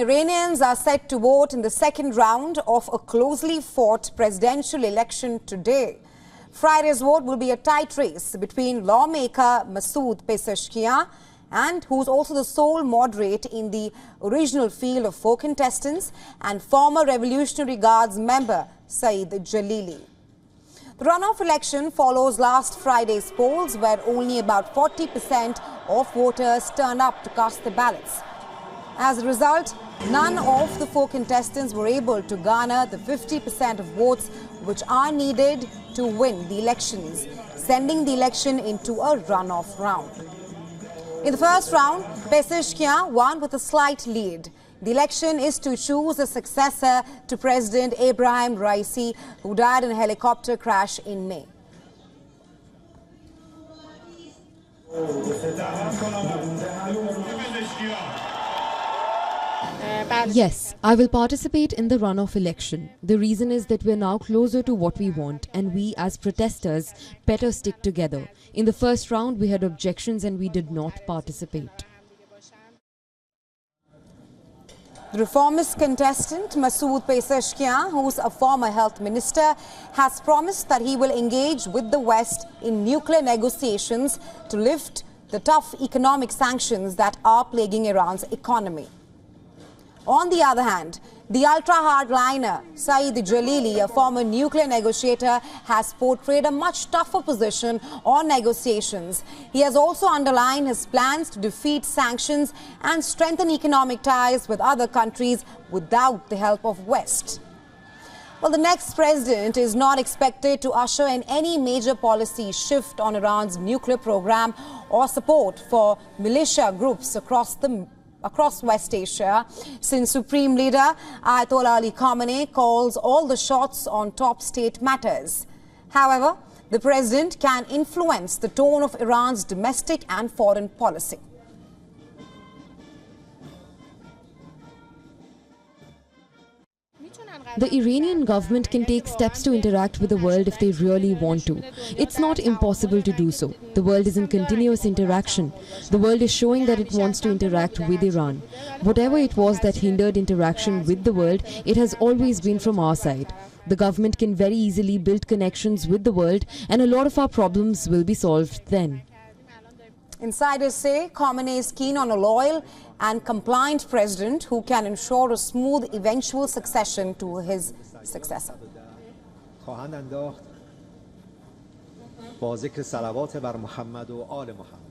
Iranians are set to vote in the second round of a closely fought presidential election today. Friday's vote will be a tight race between lawmaker Masoud Pezeshkian, and who's also the sole moderate in the original field of four contestants, and former Revolutionary Guards member Saeed Jalili. The runoff election follows last Friday's polls, where only about 40% of voters turned up to cast their ballots. As a result, none of the four contestants were able to garner the 50% of votes which are needed to win the elections, sending the election into a runoff round. In the first round, Pezeshkian won with a slight lead. The election is to choose a successor to President Ebrahim Raisi, who died in a helicopter crash in May. Yes, I will participate in the runoff election. The reason is that we're now closer to what we want, and we as protesters better stick together. In the first round, we had objections and we did not participate. The reformist contestant Masoud Pezeshkian, who's a former health minister, has promised that he will engage with the West in nuclear negotiations to lift the tough economic sanctions that are plaguing Iran's economy. On the other hand, the ultra-hardliner Saeed Jalili, a former nuclear negotiator, has portrayed a much tougher position on negotiations. He has also underlined his plans to defeat sanctions and strengthen economic ties with other countries without the help of West. Well, the next president is not expected to usher in any major policy shift on Iran's nuclear program or support for militia groups across West Asia, since Supreme Leader Ayatollah Ali Khamenei calls all the shots on top state matters. However, the president can influence the tone of Iran's domestic and foreign policy. The Iranian government can take steps to interact with the world if they really want to. It's not impossible to do so. The world is in continuous interaction. The world is showing that it wants to interact with Iran. Whatever it was that hindered interaction with the world, it has always been from our side. The government can very easily build connections with the world, and a lot of our problems will be solved then. Insiders say Khamenei is keen on a loyal and compliant president who can ensure a smooth eventual succession to his successor. با ذکر صلوات بر محمد و آل محمد